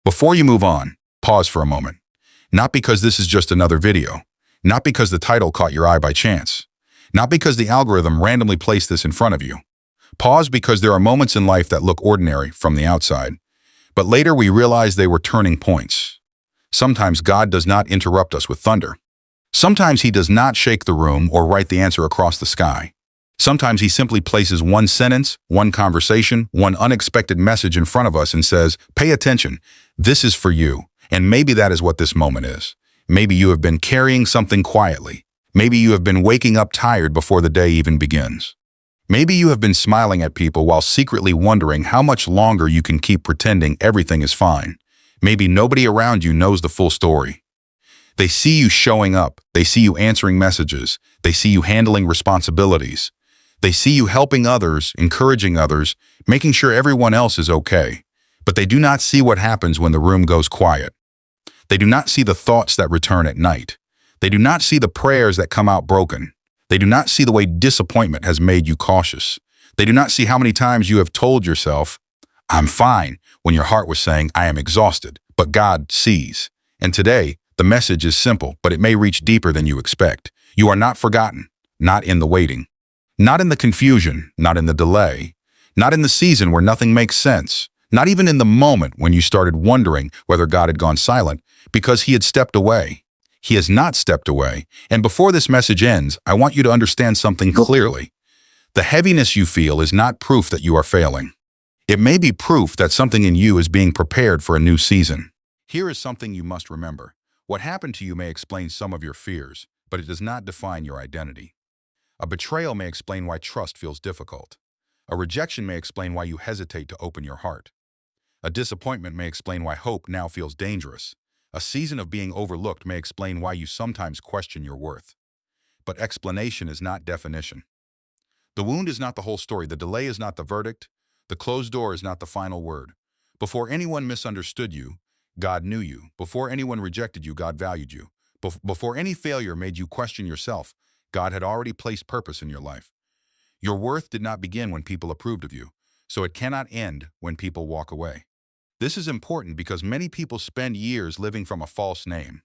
Before you move on, pause for a moment. Not because this is just another video. Not because the title caught your eye by chance. Not because the algorithm randomly placed this in front of you. Pause because there are moments in life that look ordinary from the outside. But later we realize they were turning points. Sometimes God does not interrupt us with thunder. Sometimes he does not shake the room or write the answer across the sky. Sometimes he simply places one sentence, one conversation, one unexpected message in front of us and says, pay attention, this is for you. And maybe that is what this moment is. Maybe you have been carrying something quietly. Maybe you have been waking up tired before the day even begins. Maybe you have been smiling at people while secretly wondering how much longer you can keep pretending everything is fine. Maybe nobody around you knows the full story. They see you showing up. They see you answering messages. They see you handling responsibilities. They see you helping others, encouraging others, making sure everyone else is okay. But they do not see what happens when the room goes quiet. They do not see the thoughts that return at night. They do not see the prayers that come out broken. They do not see the way disappointment has made you cautious. They do not see how many times you have told yourself, I'm fine, when your heart was saying, I am exhausted. But God sees. And today, the message is simple, but it may reach deeper than you expect. You are not forgotten, not in the waiting. Not in the confusion, not in the delay, not in the season where nothing makes sense, not even in the moment when you started wondering whether God had gone silent because he had stepped away. He has not stepped away. And before this message ends, I want you to understand something clearly. The heaviness you feel is not proof that you are failing. It may be proof that something in you is being prepared for a new season. Here is something you must remember. What happened to you may explain some of your fears, but it does not define your identity. A betrayal may explain why trust feels difficult. A rejection may explain why you hesitate to open your heart. A disappointment may explain why hope now feels dangerous. A season of being overlooked may explain why you sometimes question your worth. But explanation is not definition. The wound is not the whole story. The delay is not the verdict. The closed door is not the final word. Before anyone misunderstood you, God knew you. Before anyone rejected you, God valued you. Before any failure made you question yourself, God had already placed purpose in your life. Your worth did not begin when people approved of you, so it cannot end when people walk away. This is important because many people spend years living from a false name.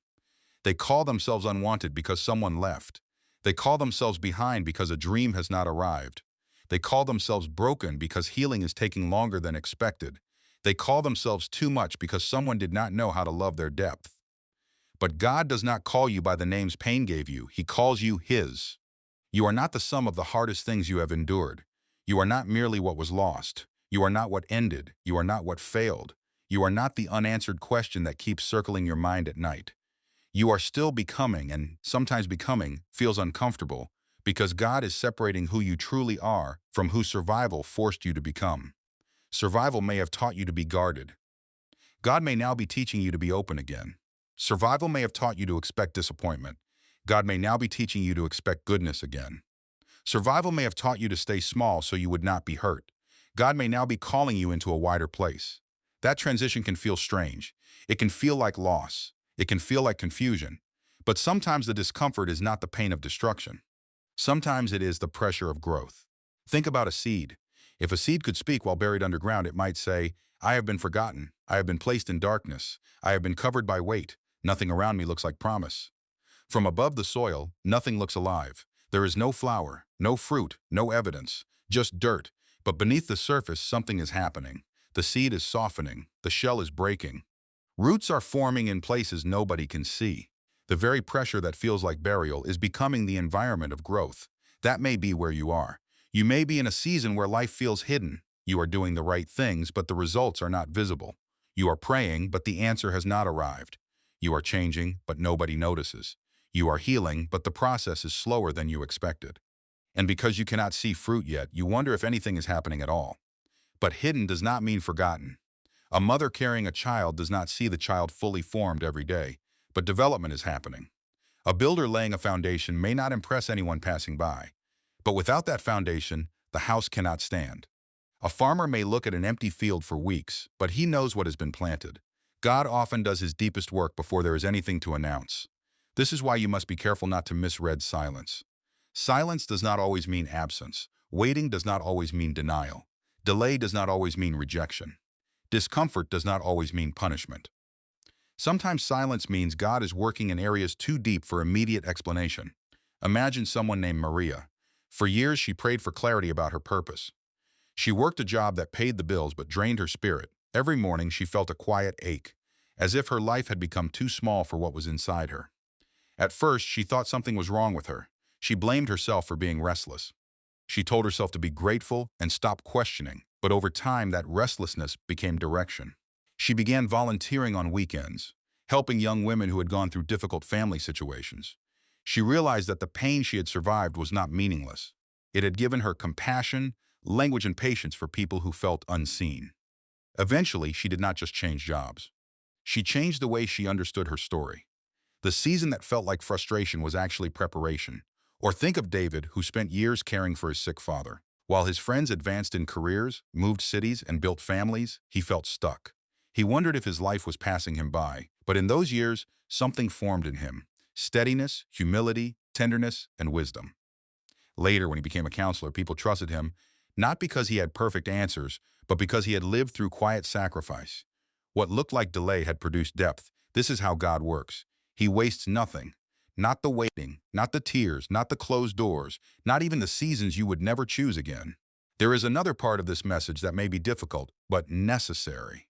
They call themselves unwanted because someone left. They call themselves behind because a dream has not arrived. They call themselves broken because healing is taking longer than expected. They call themselves too much because someone did not know how to love their depth. But God does not call you by the names pain gave you. He calls you his. You are not the sum of the hardest things you have endured. You are not merely what was lost. You are not what ended. You are not what failed. You are not the unanswered question that keeps circling your mind at night. You are still becoming, and sometimes becoming feels uncomfortable because God is separating who you truly are from who survival forced you to become. Survival may have taught you to be guarded. God may now be teaching you to be open again. Survival may have taught you to expect disappointment. God may now be teaching you to expect goodness again. Survival may have taught you to stay small so you would not be hurt. God may now be calling you into a wider place. That transition can feel strange. It can feel like loss. It can feel like confusion. But sometimes the discomfort is not the pain of destruction. Sometimes it is the pressure of growth. Think about a seed. If a seed could speak while buried underground, it might say, I have been forgotten. I have been placed in darkness. I have been covered by weight. Nothing around me looks like promise. From above the soil, nothing looks alive. There is no flower, no fruit, no evidence, just dirt. But beneath the surface, something is happening. The seed is softening. The shell is breaking. Roots are forming in places nobody can see. The very pressure that feels like burial is becoming the environment of growth. That may be where you are. You may be in a season where life feels hidden. You are doing the right things, but the results are not visible. You are praying, but the answer has not arrived. You are changing, but nobody notices. You are healing, but the process is slower than you expected. And because you cannot see fruit yet, you wonder if anything is happening at all. But hidden does not mean forgotten. A mother carrying a child does not see the child fully formed every day, but development is happening. A builder laying a foundation may not impress anyone passing by, but without that foundation, the house cannot stand. A farmer may look at an empty field for weeks, but he knows what has been planted. God often does his deepest work before there is anything to announce. This is why you must be careful not to misread silence. Silence does not always mean absence. Waiting does not always mean denial. Delay does not always mean rejection. Discomfort does not always mean punishment. Sometimes silence means God is working in areas too deep for immediate explanation. Imagine someone named Maria. For years, she prayed for clarity about her purpose. She worked a job that paid the bills but drained her spirit. Every morning, she felt a quiet ache, as if her life had become too small for what was inside her. At first, she thought something was wrong with her. She blamed herself for being restless. She told herself to be grateful and stop questioning, but over time that restlessness became direction. She began volunteering on weekends, helping young women who had gone through difficult family situations. She realized that the pain she had survived was not meaningless. It had given her compassion, language, and patience for people who felt unseen. Eventually, she did not just change jobs. She changed the way she understood her story. The season that felt like frustration was actually preparation. Or think of David, who spent years caring for his sick father. While his friends advanced in careers, moved cities, and built families, he felt stuck. He wondered if his life was passing him by, but in those years, something formed in him: steadiness, humility, tenderness, and wisdom. Later, when he became a counselor, people trusted him, not because he had perfect answers, but because he had lived through quiet sacrifice. What looked like delay had produced depth. This is how God works. He wastes nothing. Not the waiting, not the tears, not the closed doors, not even the seasons you would never choose again. There is another part of this message that may be difficult, but necessary.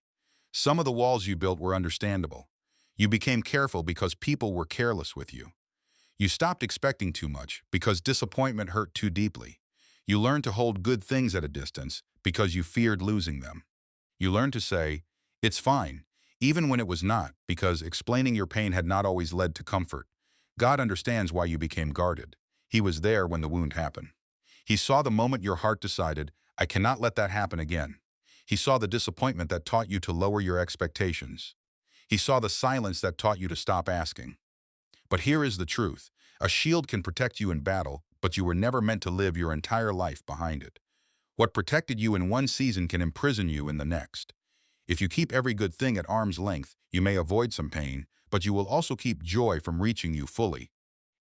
Some of the walls you built were understandable. You became careful because people were careless with you. You stopped expecting too much because disappointment hurt too deeply. You learned to hold good things at a distance because you feared losing them. You learned to say, "It's fine," even when it was not, because explaining your pain had not always led to comfort. God understands why you became guarded. He was there when the wound happened. He saw the moment your heart decided, "I cannot let that happen again." He saw the disappointment that taught you to lower your expectations. He saw the silence that taught you to stop asking. But here is the truth. A shield can protect you in battle, but you were never meant to live your entire life behind it. What protected you in one season can imprison you in the next. If you keep every good thing at arm's length, you may avoid some pain, but you will also keep joy from reaching you fully.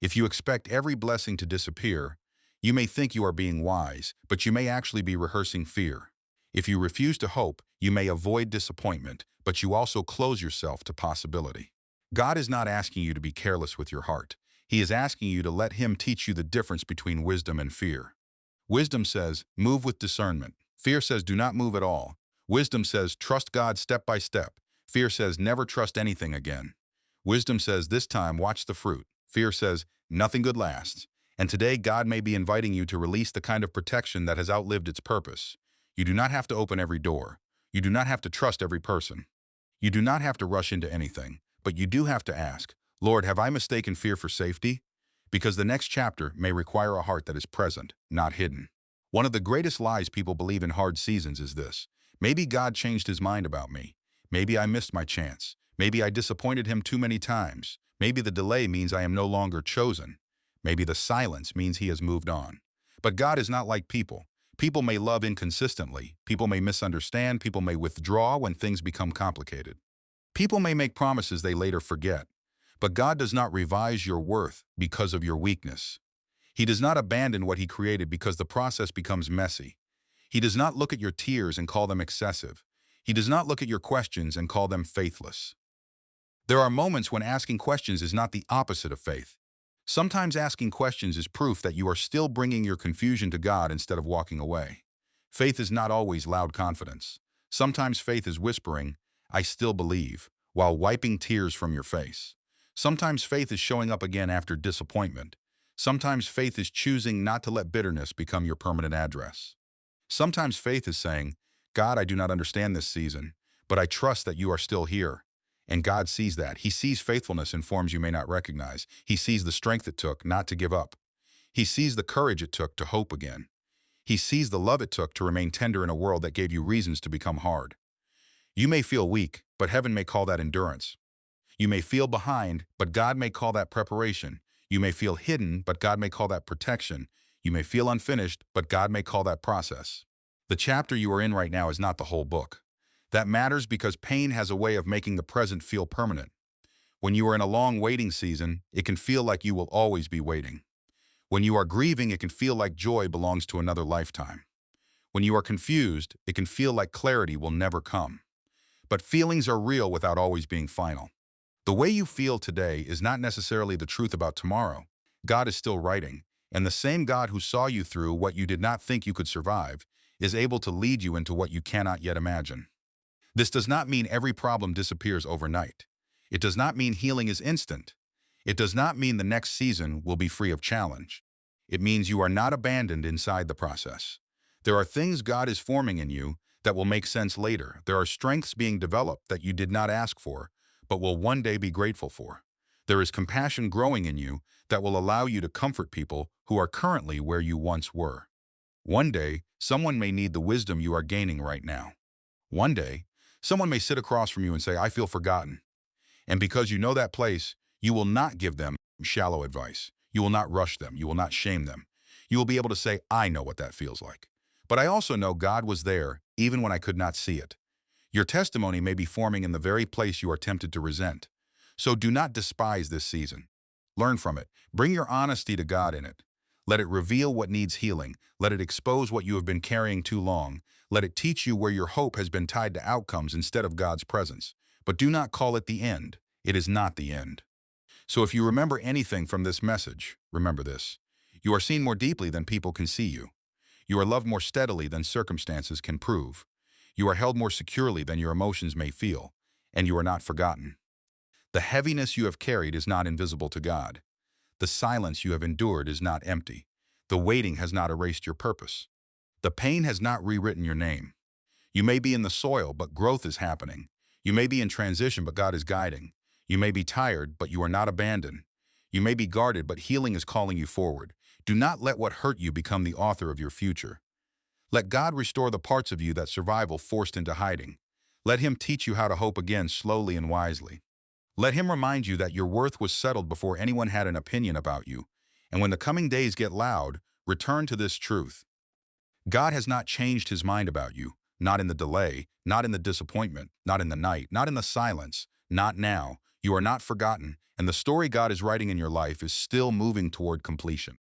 If you expect every blessing to disappear, you may think you are being wise, but you may actually be rehearsing fear. If you refuse to hope, you may avoid disappointment, but you also close yourself to possibility. God is not asking you to be careless with your heart. He is asking you to let Him teach you the difference between wisdom and fear. Wisdom says, move with discernment. Fear says, do not move at all. Wisdom says, trust God step by step. Fear says, never trust anything again. Wisdom says, this time watch the fruit. Fear says, nothing good lasts. And today, God may be inviting you to release the kind of protection that has outlived its purpose. You do not have to open every door. You do not have to trust every person. You do not have to rush into anything, but you do have to ask, Lord, have I mistaken fear for safety? Because the next chapter may require a heart that is present, not hidden. One of the greatest lies people believe in hard seasons is this: maybe God changed His mind about me. Maybe I missed my chance. Maybe I disappointed Him too many times. Maybe the delay means I am no longer chosen. Maybe the silence means He has moved on. But God is not like people. People may love inconsistently. People may misunderstand. People may withdraw when things become complicated. People may make promises they later forget. But God does not revise your worth because of your weakness. He does not abandon what He created because the process becomes messy. He does not look at your tears and call them excessive. He does not look at your questions and call them faithless. There are moments when asking questions is not the opposite of faith. Sometimes asking questions is proof that you are still bringing your confusion to God instead of walking away. Faith is not always loud confidence. Sometimes faith is whispering, I still believe, while wiping tears from your face. Sometimes faith is showing up again after disappointment. Sometimes faith is choosing not to let bitterness become your permanent address. Sometimes faith is saying, God, I do not understand this season, but I trust that you are still here. And God sees that. He sees faithfulness in forms you may not recognize. He sees the strength it took not to give up. He sees the courage it took to hope again. He sees the love it took to remain tender in a world that gave you reasons to become hard. You may feel weak, but heaven may call that endurance. You may feel behind, but God may call that preparation. You may feel hidden, but God may call that protection. You may feel unfinished, but God may call that process. The chapter you are in right now is not the whole book. That matters because pain has a way of making the present feel permanent. When you are in a long waiting season, it can feel like you will always be waiting. When you are grieving, it can feel like joy belongs to another lifetime. When you are confused, it can feel like clarity will never come. But feelings are real without always being final. The way you feel today is not necessarily the truth about tomorrow. God is still writing, and the same God who saw you through what you did not think you could survive is able to lead you into what you cannot yet imagine. This does not mean every problem disappears overnight. It does not mean healing is instant. It does not mean the next season will be free of challenge. It means you are not abandoned inside the process. There are things God is forming in you that will make sense later. There are strengths being developed that you did not ask for, but will one day be grateful for. There is compassion growing in you that will allow you to comfort people who are currently where you once were. One day, someone may need the wisdom you are gaining right now. One day, someone may sit across from you and say, "I feel forgotten." And because you know that place, you will not give them shallow advice. You will not rush them. You will not shame them. You will be able to say, "I know what that feels like. But I also know God was there even when I could not see it." Your testimony may be forming in the very place you are tempted to resent. So do not despise this season. Learn from it. Bring your honesty to God in it. Let it reveal what needs healing. Let it expose what you have been carrying too long. Let it teach you where your hope has been tied to outcomes instead of God's presence. But do not call it the end. It is not the end. So if you remember anything from this message, remember this. You are seen more deeply than people can see you. You are loved more steadily than circumstances can prove. You are held more securely than your emotions may feel, and you are not forgotten. The heaviness you have carried is not invisible to God. The silence you have endured is not empty. The waiting has not erased your purpose. The pain has not rewritten your name. You may be in the soil, but growth is happening. You may be in transition, but God is guiding. You may be tired, but you are not abandoned. You may be guarded, but healing is calling you forward. Do not let what hurt you become the author of your future. Let God restore the parts of you that survival forced into hiding. Let Him teach you how to hope again slowly and wisely. Let Him remind you that your worth was settled before anyone had an opinion about you. And when the coming days get loud, return to this truth. God has not changed His mind about you, not in the delay, not in the disappointment, not in the night, not in the silence, not now. You are not forgotten, and the story God is writing in your life is still moving toward completion.